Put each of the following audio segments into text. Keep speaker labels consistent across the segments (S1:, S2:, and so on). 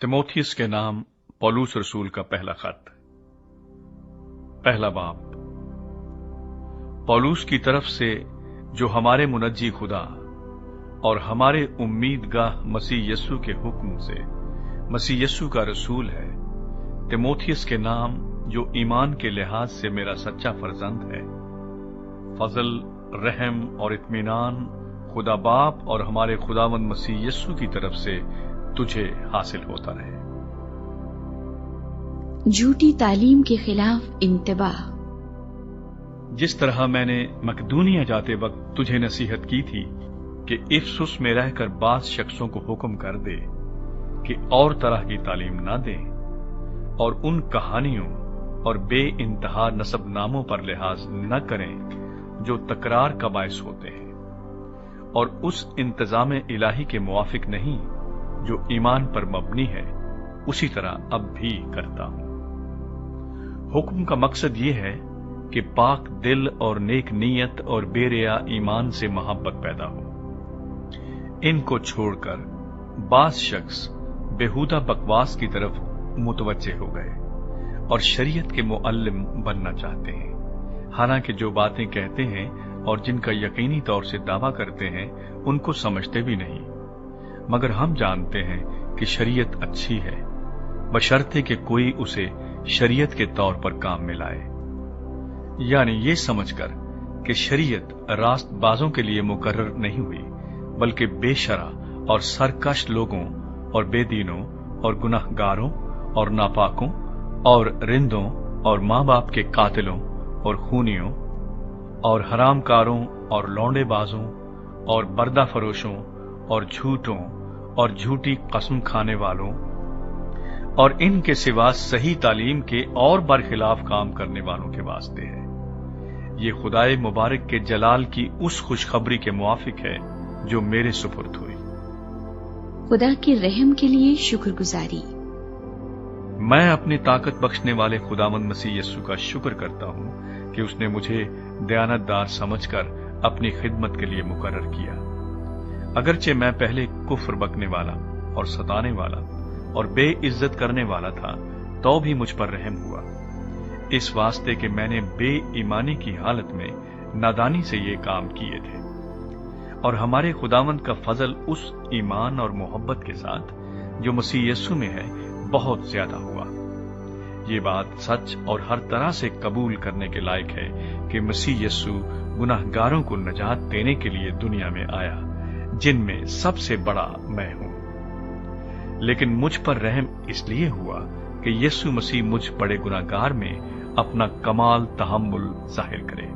S1: तिमोथियस के नाम पौलुस रसूल का पहला खत। पहला बाब। पौलुस की तरफ से, जो हमारे मुनज्जी खुदा और हमारे उम्मीदगाह मसीह यस्सु के हुक्म से मसीह यस्सु का रसूल है, तिमोथियस के नाम, जो ईमान के लिहाज से मेरा सच्चा फर्जंद है, फजल, रहम और इत्मीनान खुदा बाप और हमारे खुदावंद मसीह यस्सु की तरफ से तुझे हासिल होता रहे।
S2: झूठी तालीम के खिलाफ इंतबाह।
S1: जिस तरह मैंने मकदूनिया जाते वक्त तुझे नसीहत की थी कि इफसुस में रहकर बास शख्सों को हुक्म कर दे कि और तरह की तालीम न दें और उन कहानियों और बे इंतहा नसब नामों पर लिहाज न करें जो तकरार का बायस होते हैं, और उस इंतजाम इलाही के मुवाफिक नहीं जो ईमान पर मबनी है, उसी तरह अब भी करता हूं। हुक्म का मकसद ये है कि पाक दिल और नेक नीयत और बेरिया ईमान से मोहब्बत पैदा हो। इनको छोड़कर बास शख्स बेहुदा बकवास की तरफ मुतवज्जे हो गए और शरीयत के मुअल्लिम बनना चाहते हैं। हालांकि जो बातें कहते हैं और जिनका यकीनी तौर से दावा करते हैं, उनको समझते भी नहीं, मगर हम जानते हैं कि शरीयत अच्छी है, बशर्ते कि कोई उसे शरीयत के तौर पर काम में लाए, यानी ये समझकर कि शरीयत रास्तबाजों के लिए मुकर्रर नहीं हुई, बल्कि बेशरा और सरकश लोगों और बेदीनों और गुनाहगारों और नापाकों और रिंदों और माँ बाप के कातिलों और खूनियों और हरामकारों और लौंडेबाजों और बर्दा फरोशों और झूठों और झूठी कसम खाने वालों और इनके सिवा सही तालीम के और बरखिलाफ काम करने वालों के वास्ते है। ये खुदाए मुबारक के जलाल की उस खुशखबरी के मुआफिक है जो मेरे सुपुर्द हुई।
S2: खुदा के रहम के लिए शुक्रगुजारी।
S1: मैं अपनी ताकत बख्शने वाले खुदावंद मसीह यस्सु का शुक्र करता हूं कि उसने मुझे दयानतदार समझकर अपनी खिदमत के लिए मुकर्रर किया। अगरचे मैं पहले कुफ्र बकने वाला और सताने वाला और बेइज्जत करने वाला था, तो भी मुझ पर रहम हुआ, इस वास्ते कि मैंने बेईमानी की हालत में नादानी से ये काम किए थे, और हमारे खुदावंद का फजल उस ईमान और मोहब्बत के साथ जो मसीह यस्सु में है बहुत ज्यादा हुआ। ये बात सच और हर तरह से कबूल करने के लायक है कि मसीह यस्सु गुनाहगारों को नजात देने के लिए दुनिया में आया, जिनमें सबसे बड़ा मैं हूं। लेकिन मुझ पर रहम इसलिए हुआ कि यीशु मसीह मुझ बड़े गुनाहगार में अपना कमाल तहम्मुल जाहिर करे,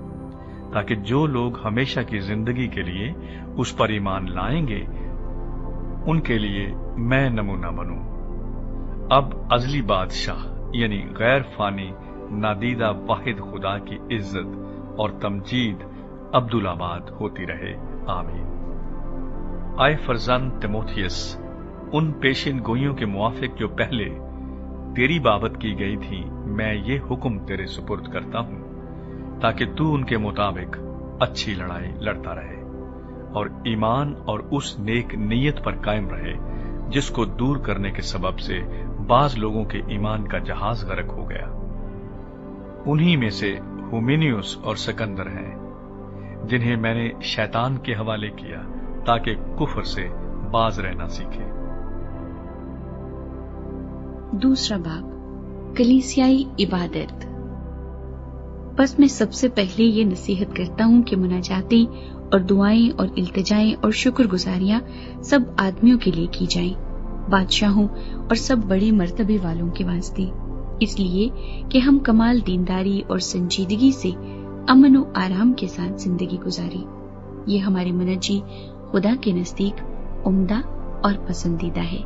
S1: ताकि जो लोग हमेशा की जिंदगी के लिए उस पर ईमान लाएंगे, उनके लिए मैं नमूना बनूं। अब अजली बादशाह यानी गैर फानी नादीदा वाहिद खुदा की इज्जत और तमजीद अब्दुलाबाद होती रहे। आमीन। आए फरजंद तिमोथियस, उन पेशिन गोइयों के मुआफिक जो पहले तेरी बाबत की गई थी, मैं ये हुक्म तेरे सुपुर्द करता हूं, ताकि तू उनके मुताबिक अच्छी लड़ाई लड़ता रहे और ईमान और उस नेक नीयत पर कायम रहे जिसको दूर करने के सबब से बाज लोगों के ईमान का जहाज गर्क हो गया। उन्हीं में से हुमिनियुस और सिकंदर हैं, जिन्हें मैंने शैतान के हवाले किया ताकि कुफर से बाज रहना सीखे।
S2: दूसरा बाब, कलीसियाई इबादत। बस मैं सबसे पहले ये नसीहत करता हूँ कि मुनाजातें और दुआएं और इल्तिजाएं और शुक्रगुजारियां सब आदमियों के लिए की जाएं, बादशाहों और सब बड़े मर्तबे वालों के वास्ते, इसलिए कि हम कमाल दीनदारी और संजीदगी से अमन और आराम के साथ जिंदगी गुजारें। ये हमारे मुनज्जी खुदा के नजदीक उम्दा और पसंदीदा है।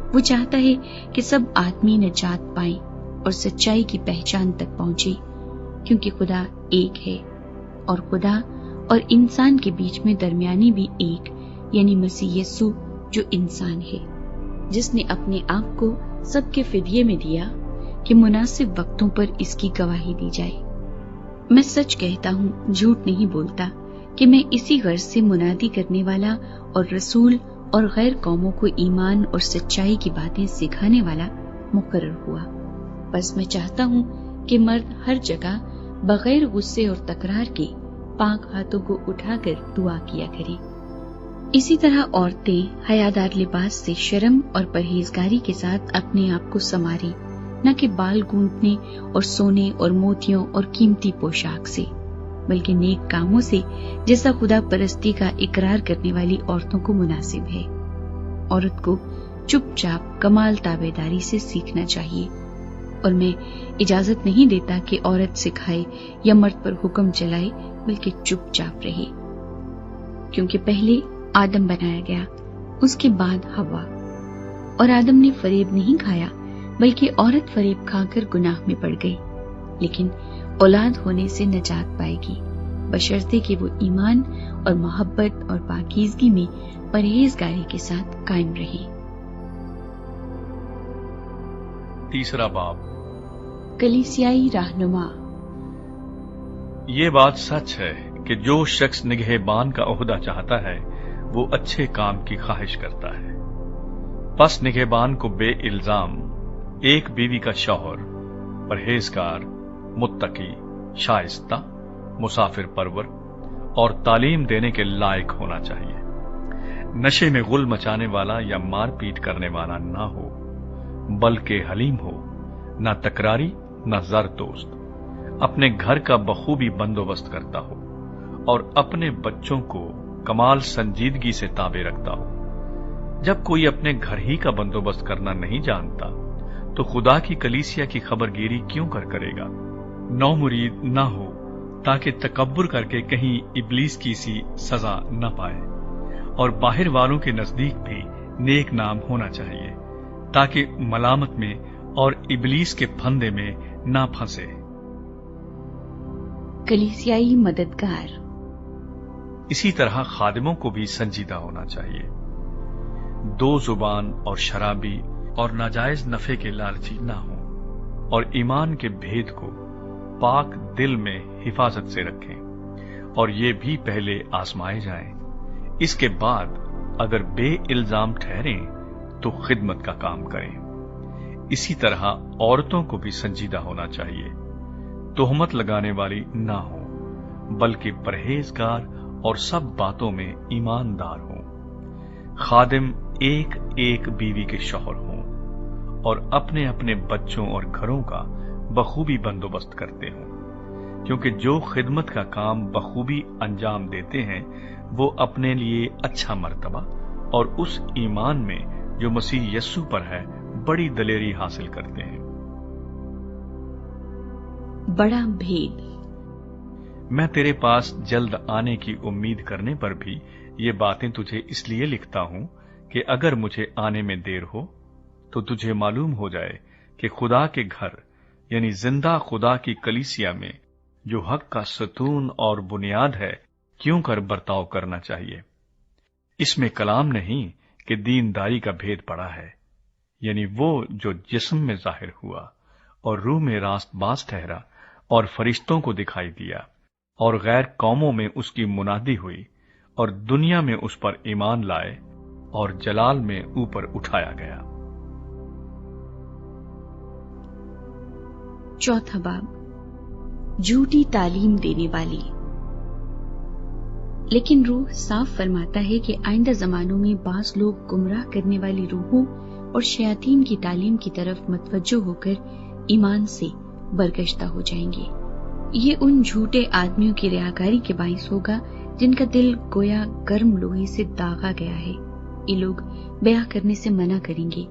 S2: वो चाहता है कि सब आदमी निजात पाएं और सच्चाई की पहचान तक पहुंचे, क्योंकि खुदा एक है और खुदा और इंसान के बीच में दरमियानी भी एक, यानी मसीह यस्सु जो इंसान है, जिसने अपने आप को सबके फिदिये में दिया कि मुनासिब वक्तों पर इसकी गवाही दी जाए। मैं सच कहता हूँ, झूठ नहीं बोलता, कि मैं इसी गर्ज से मुनादी करने वाला और रसूल اور غیر قوموں کو ایمان اور سچائی کی باتیں سکھانے والا مقرر ہوا۔ بس میں چاہتا ہوں کہ مرد ہر جگہ بغیر غصے اور تکرار کے پاک ہاتھوں کو اٹھا کر دعا کیا کریں۔ اسی طرح عورتیں حیادار لباس سے شرم اور پرہیزگاری کے ساتھ اپنے آپ کو سنواریں، نہ کہ بال گونتنے اور سونے اور موتیوں اور قیمتی پوشاک سے، بلکہ نیک کاموں سے جیسا خدا پرستی کا اقرار کرنے والی عورتوں کو مناسب ہے۔ عورت کو چپ چاپ کمال تابعداری سے سیکھنا چاہیے، اور میں اجازت نہیں دیتا کہ عورت سکھائے یا مرد پر حکم چلائے، بلکہ چپ چاپ رہے، کیونکہ پہلے آدم بنایا گیا، اس کے بعد حوا، اور آدم نے فریب نہیں کھایا بلکہ عورت فریب کھا کر گناہ میں پڑ گئی، لیکن اولاد ہونے سے نجات پائے گی، بشرطے کہ وہ ایمان اور محبت اور پاکیزگی میں پرہیزگاری کے ساتھ قائم رہے۔
S1: تیسرا باب،
S2: کلیسیائی رہنما۔
S1: یہ بات سچ ہے کہ جو شخص نگہبان کا عہدہ چاہتا ہے وہ اچھے کام کی خواہش کرتا ہے۔ پس نگہبان کو بے الزام ایک بیوی کا شوہر، پرہیزگار، متقی، شائستہ، مسافر پرور اور تعلیم دینے کے لائق ہونا چاہیے، نشے میں غل مچانے والا یا مار پیٹ کرنے والا نہ ہو، بلکہ حلیم ہو، نہ تکراری نہ زر دوست، اپنے گھر کا بخوبی بندوبست کرتا ہو اور اپنے بچوں کو کمال سنجیدگی سے تابع رکھتا ہو۔ جب کوئی اپنے گھر ہی کا بندوبست کرنا نہیں جانتا تو خدا کی کلیسیا کی خبرگیری کیوں کرے گا؟ نو مرید نہ ہو تاکہ تکبر کر کے کہیں ابلیس کی سی سزا نہ پائے، اور باہر والوں کے نزدیک بھی نیک نام ہونا چاہیے تاکہ ملامت میں اور ابلیس کے پھندے میں نہ پھنسے۔
S2: کلیسیائی مددگار۔
S1: اسی طرح خادموں کو بھی سنجیدہ ہونا چاہیے، دو زبان اور شرابی اور ناجائز نفع کے لالچی نہ ہوں، اور ایمان کے بھید کو پاک دل میں حفاظت سے رکھیں، اور یہ بھی پہلے آزمائے جائیں، اس کے بعد اگر بے الزام ٹھہریں تو خدمت کا کام کریں۔ اسی طرح عورتوں کو بھی سنجیدہ ہونا چاہیے، تہمت لگانے والی نہ ہوں، بلکہ پرہیزگار اور سب باتوں میں ایماندار ہوں۔ خادم ایک ایک بیوی کے شوہر ہوں اور اپنے اپنے بچوں اور گھروں کا بخوبی بندوبست کرتے ہوں، کیونکہ جو خدمت کا کام بخوبی انجام دیتے ہیں وہ اپنے لیے اچھا مرتبہ اور اس ایمان میں جو مسیح یسوع پر ہے بڑی دلیری حاصل کرتے ہیں۔
S2: بڑا بھید۔
S1: میں تیرے پاس جلد آنے کی امید کرنے پر بھی یہ باتیں تجھے اس لیے لکھتا ہوں کہ اگر مجھے آنے میں دیر ہو تو تجھے معلوم ہو جائے کہ خدا کے گھر یعنی زندہ خدا کی کلیسیا میں جو حق کا ستون اور بنیاد ہے کیوں کر برتاؤ کرنا چاہیے۔ اس میں کلام نہیں کہ دینداری کا بھید پڑا ہے، یعنی وہ جو جسم میں ظاہر ہوا اور روح میں راست باز ٹھہرا اور فرشتوں کو دکھائی دیا، اور غیر قوموں میں اس کی منادی ہوئی اور دنیا میں اس پر ایمان لائے اور جلال میں اوپر اٹھایا گیا۔
S2: چوتھا باب، جھوٹی تعلیم دینے والی۔ لیکن روح صاف فرماتا ہے کہ آئندہ زمانوں میں بعض لوگ گمراہ کرنے والی روحوں اور شیاطین کی تعلیم کی طرف متوجہ ہو کر ایمان سے برگشتہ ہو جائیں گے۔ یہ ان جھوٹے آدمیوں کی ریاکاری کے باعث ہوگا جن کا دل گویا گرم لوہے سے داغا گیا ہے۔ یہ لوگ بیاہ کرنے سے منع کریں گے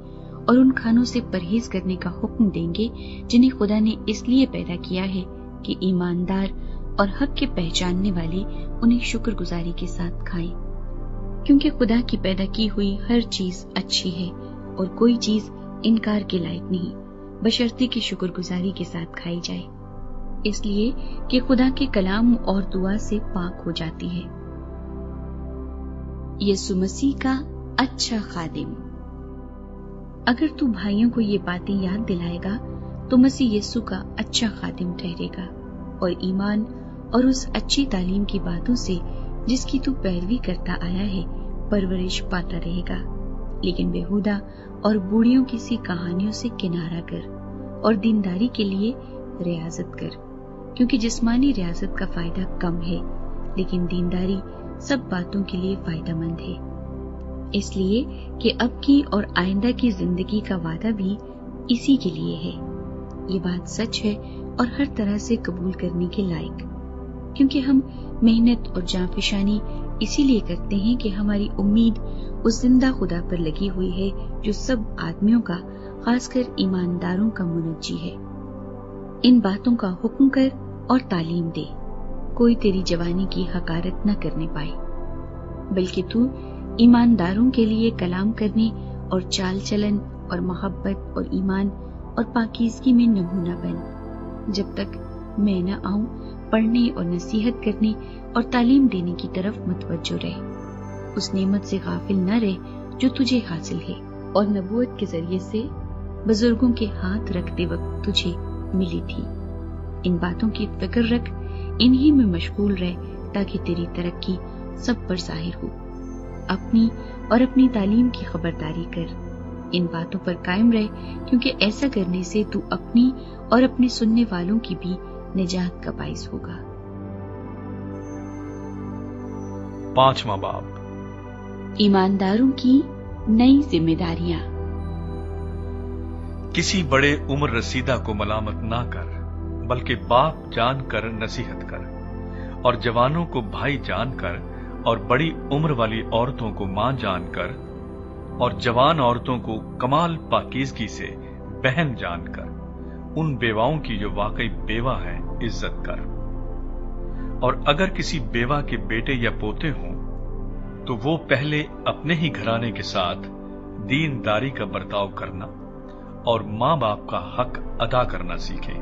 S2: اور ان کھانوں سے پرہیز کرنے کا حکم دیں گے جنہیں خدا نے اس لیے پیدا کیا ہے کہ ایماندار اور حق کے پہچاننے والے انہیں شکر گزاری کے ساتھ کھائیں، کیونکہ خدا کی پیدا کی ہوئی ہر چیز اچھی ہے اور کوئی چیز انکار کے لائق نہیں، بشرطے کہ شکر گزاری کے ساتھ کھائی جائے، اس لیے کہ خدا کے کلام اور دعا سے پاک ہو جاتی ہے۔ یسوع مسیح کا اچھا خادم۔ اگر تو بھائیوں کو یہ باتیں یاد دلائے گا تو مسیح یسوع کا اچھا خادم ٹھہرے گا، اور ایمان اور اس اچھی تعلیم کی باتوں سے جس کی تو پیروی کرتا آیا ہے परवरिश पाता रहेगा। लेकिन बेहुदा और बूढ़ियों की सी कहानियों से किनारा कर और दीनदारी के लिए रियाजत कर, क्योंकि जिस्मानी रियाजत का फायदा कम है, लेकिन दीनदारी सब बातों के लिए फायदेमंद है। इसलिए कि अब की और आइंदा की जिंदगी का वादा भी इसी के लिए है। ये बात सच है और हर तरह से कबूल करने के लायक, क्योंकि हम मेहनत और जांफिशानी इसीलिए करते हैं कि हमारी उम्मीद उस जिंदा खुदा पर लगी हुई है जो सब आदमियों का, खासकर ईमानदारों का मुनज्जी है। इन बातों का हुक्म कर और तालीम दे, कोई तेरी जवानी की हकारत न करने पाए, बल्कि तू ईमानदारों के लिए कलाम करने और चाल चलन और मोहब्बत और ईमान और पाकीज़गी में नमूना बन। जब तक मैं न आऊं, पढ़ने और नसीहत करने और तालीम देने की तरफ मुतवज्जो रहे। उस नेमत से गाफिल न रहे जो तुझे हासिल है और नबूवत के जरिए से बुजुर्गों के हाथ रखते वक्त तुझे मिली थी। इन बातों की फिक्र रख, इन्हीं में मशगूल रह, ताकि तेरी तरक्की सब पर जाहिर हो। अपनी और अपनी तालीम की खबरदारी कर, इन बातों पर कायम रह, क्योंकि ऐसा करने से तू अपनी और अपने सुनने वालों की भी निजात का बाइस होगा।
S1: 5वां बाब,
S2: ईमानदारों की नई जिम्मेदारियां।
S1: किसी बड़े उम्र रसीदा को मलामत ना कर, बल्कि बाप जानकर नसीहत कर, और जवानों को भाई जानकर, और बड़ी उम्र वाली औरतों को मां जानकर, और जवान औरतों को कमाल पाकीज़गी से बहन जानकर, उन बेवाओं की जो वाकई बेवा है इज्जत कर। और अगर किसी बेवा के बेटे या पोते हों तो वो पहले अपने ही घराने के साथ दीनदारी का बर्ताव करना और मां बाप का हक अदा करना सीखें,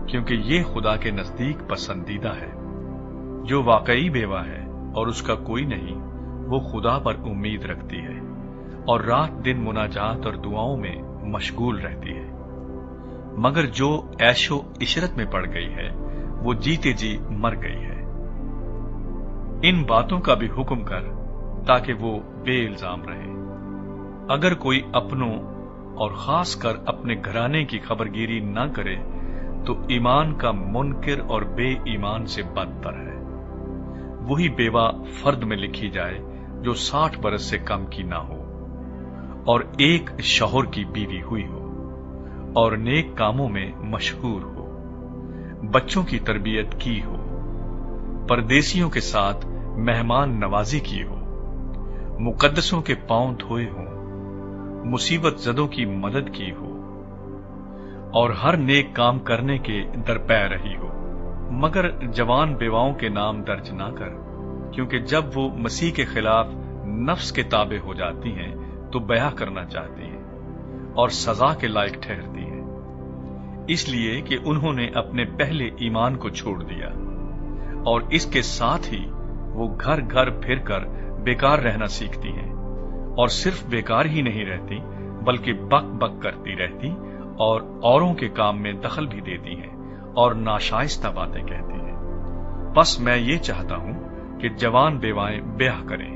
S1: क्योंकि ये खुदा के नजदीक पसंदीदा है। जो वाकई बेवा है और उसका कोई नहीं, वो खुदा पर उम्मीद रखती है और रात दिन मुनाजात और दुआओं में मशगूल रहती है। मगर जो ऐशो इशरत में पड़ गई है, वो जीते जी मर गई है। इन बातों का भी हुक्म कर, ताकि वो बेइल्जाम रहे। अगर कोई अपनों और खास कर अपने घराने की खबरगिरी न करे, तो ईमान का मुनकिर और बेईमान से बदतर है। वही बेवा फर्द में लिखी जाए जो 60 बरस से कम की ना हो, और एक शौहर की बीवी हुई हो, और नेक कामों में मशहूर हो, बच्चों की तरबियत की हो, परदेसियों के साथ मेहमान नवाजी की हो, मुकद्दसों के पांव धोए हों, मुसीबत जदों की मदद की हो, और हर नेक काम करने के दरपै रही हो। मगर जवान बेवाओं के नाम दर्ज ना कर, क्योंकि जब वो मसीह के खिलाफ नफ्स के ताबे हो जाती हैं तो बयाह करना चाहती हैं और सजा के लायक ठहरती हैं, इसलिए कि उन्होंने अपने पहले ईमान को छोड़ दिया। और इसके साथ ही वो घर घर फिरकर बेकार रहना सीखती हैं, और सिर्फ बेकार ही नहीं रहती बल्कि बक बक करती रहती और औरों के काम में दखल भी देती हैं और नाशाइस्ता बातें कहती हैं। बस मैं ये चाहता हूं कि जवान बेवाएं ब्याह करें,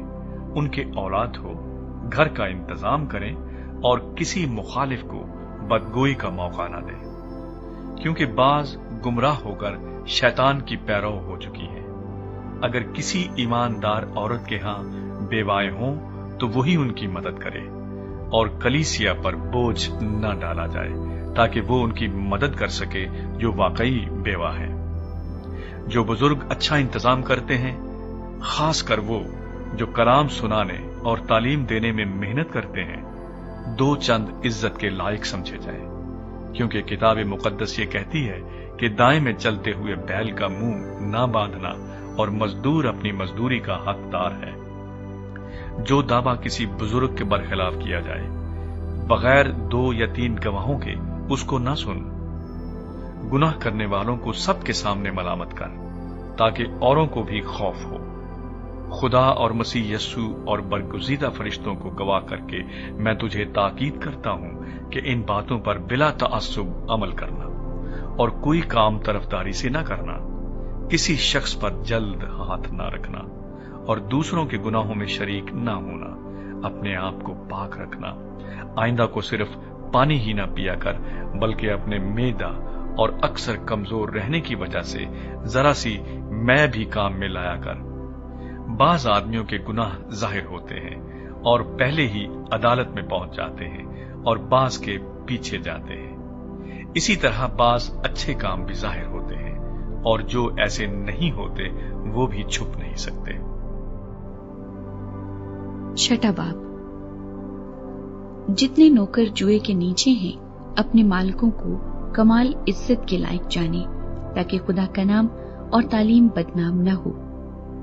S1: उनके औलाद हो, घर का इंतजाम करें और किसी मुखालिफ को बदगोई का मौका न दें, क्योंकि बाज गुमराह होकर शैतान की पैरव हो चुकी है। अगर किसी ईमानदार औरत के हां बेवाएं हों तो वही उनकी मदद करे और कलीसिया पर बोझ न डाला जाए, ताकि वो उनकी मदद कर सके जो वाकई बेवा है। जो बुजुर्ग अच्छा इंतजाम करते हैं, खास कर वो जो कलाम सुनाने और तालीम देने में मेहनत करते हैं, दो चंद इज्जत के लायक समझे जाए, क्योंकि किताब मुकद्दस ये कहती है कि दाएं में चलते हुए बैल का मुंह ना बांधना और मजदूर अपनी मजदूरी का हकदार है। जो दावा किसी बुजुर्ग के बरखिलाफ किया जाए, बगैर 2 या 3 गवाहों के उसको न सुन। गुनाह करने वालों को सबके सामने मलामत कर, ताकि औरों को भी खौफ हो। खुदा और मसीह यस्सु और बरगुज़ीदा फरिश्तों को गवाह करके मैं तुझे ताकीद करता हूं कि इन बातों पर बिला तअस्सुब अमल करना और कोई काम तरफदारी से न करना, किसी शख्स पर जल्द हाथ न रखना और दूसरों के गुनाहों में शरीक ना होना, अपने आप को पाक रखना, आइंदा को सिर्फ पानी ही ना पिया कर बल्कि अपने मेदा और अक्सर कमजोर रहने की वजह से जरा सी मैं भी काम में लाया कर। बाज आदमियों के गुनाह जाहिर होते हैं और पहले ही अदालत में पहुंच जाते हैं और बाज के पीछे जाते हैं। इसी तरह बाज अच्छे काम भी जाहिर होते हैं और जो ऐसे नहीं होते वो भी छुप नहीं सकते।
S2: छठा बाब, जितने नौकर जुए के नीचे हैं अपने मालिकों को कमाल इज्जत के लायक जाने ताकि खुदा का नाम और तालीम बदनाम न हो,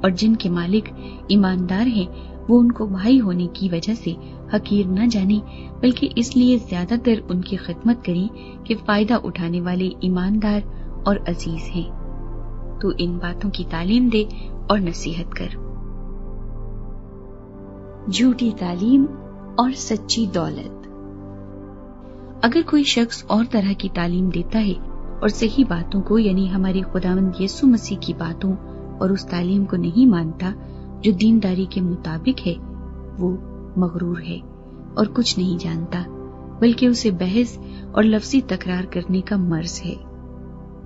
S2: और जिनके मालिक ईमानदार हैं वो उनको भाई होने की वजह से हकीर न जाने बल्कि इसलिए ज्यादातर उनकी खिदमत करें कि फायदा उठाने वाले ईमानदार और अजीज हैं। तो इन बातों की तालीम दे और नसीहत कर। झूठी तालीम और सच्ची दौलत। अगर कोई शख्स और तरह की तालीम देता है और सही बातों को यानी हमारे खुदावंद यीशु मसीह की बातों और उस तालीम को नहीं मानता जो दीनदारी के मुताबिक है, वो मगरूर है और कुछ नहीं जानता बल्कि उसे बहस और लफ्जी तकरार करने का मर्ज है,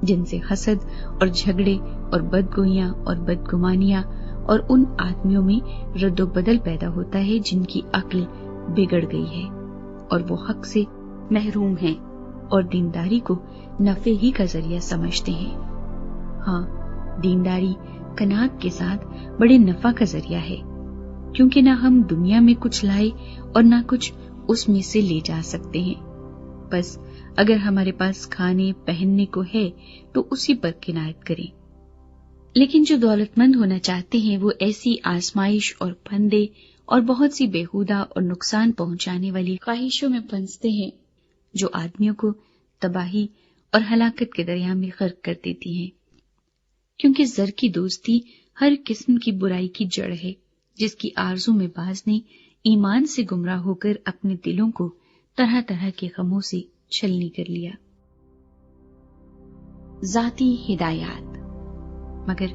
S2: जिनसे हसद और झगड़े और बदगोइयां और बदगुमानियां और उन आदमियों में रद्दोबदल पैदा होता है जिनकी अक्ल बिगड़ गई है और वो हक से महरूम हैं और दीनदारी को नफे ही का जरिया समझते हैं। हाँ, दीनदारी कनात के साथ बड़े नफा का जरिया है, क्योंकि ना हम दुनिया में कुछ लाए और ना कुछ उसमें से ले जा सकते हैं। बस अगर हमारे पास खाने पहनने को है तो उसी पर किनायत करें। लेकिन जो दौलतमंद होना चाहते हैं वो ऐसी आजमाइश और फंदे और बहुत सी बेहुदा और नुकसान पहुंचाने वाली ख्वाहिशों में फंसते हैं जो आदमियों को तबाही और हलाकत के दरिया में गर्क कर देती हैं, क्योंकि जर की दोस्ती हर किस्म की बुराई की जड़ है, जिसकी आरजू में बाज ने ईमान से गुमराह होकर अपने दिलों को तरह तरह के गमों से छलनी कर लिया। जाती हिदायत। मगर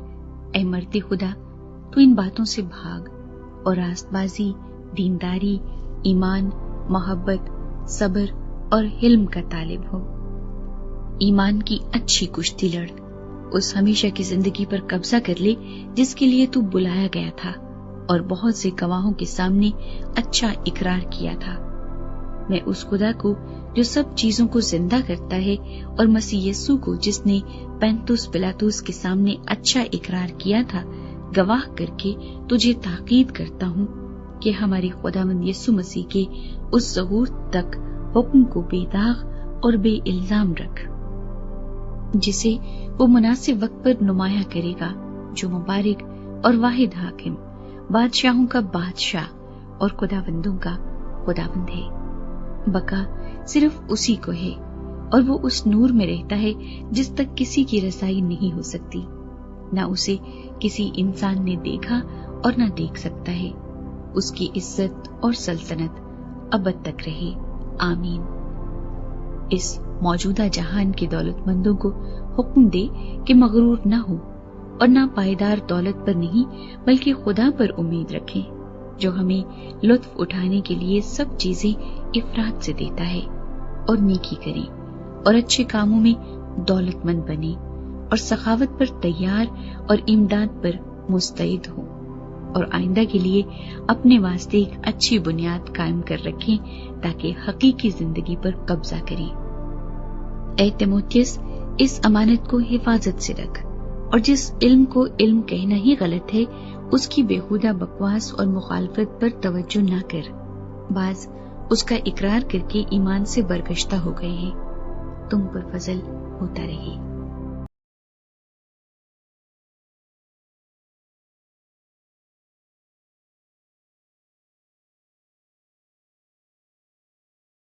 S2: ऐ मर्दे खुदा, तू इन बातों से भाग और रास्तबाजी, दीनदारी, ईमान, मोहब्बत, सब्र और हिल्म का तालिब हो। ईमान की अच्छी कुश्ती लड़, उस हमेशा की जिंदगी पर कब्जा कर ले जिसके लिए तू बुलाया गया था और बहुत से गवाहों के सामने अच्छा इकरार किया था। मैं उस खुदा को जो सब चीजों को जिंदा करता है और मसीह यस्सु को जिसने पैंतुस पिलातुस के सामने अच्छा इकरार किया था गवाह करके तुझे ताकीद करता हूँ कि हमारे खुदावंद यस्सु मसीह के उस ज़हूर तक हुक्म को बेदाग और बेइल्जाम रख, जिसे वो मुनासिब वक्त पर नुमाया करेगा, जो मुबारक और वाहिद हाकिम, बादशाहों का बादशाह और खुदावंदों का खुदावंद है। बका सिर्फ उसी को है और वो उस नूर में रहता है जिस तक किसी की रसाई नहीं हो सकती, ना उसे किसी इंसान ने देखा और ना देख सकता है। उसकी इज्जत और सल्तनत अबद तक रहे, आमीन। इस मौजूदा जहान के दौलतमंदों को हुक्म दे कि मगरूर न हो और ना पायदार दौलत पर नहीं बल्कि खुदा पर उम्मीद रखें, जो हमें लुत्फ उठाने के लिए सब चीजें इफरात से देता है, और नेकी करें और अच्छे कामों में दौलतमंद बने और सखावत पर तैयार और इमदाद पर मुस्तैद हो और आइंदा के लिए अपने वास्ते एक अच्छी बुनियाद कायम कर रखें ताकि हकीकी जिंदगी पर कब्जा करें। ऐ तीमुथियुस, इस अमानत को हिफाजत से रख और जिस इल्म को इल्म कहना ही गलत है उसकी बेहुदा बकवास और मुखालफत पर तवज्जो न कर। बाज उसका इकरार करके ईमान से बरगश्ता हो गए हैं। तुम पर फजल होता रहे।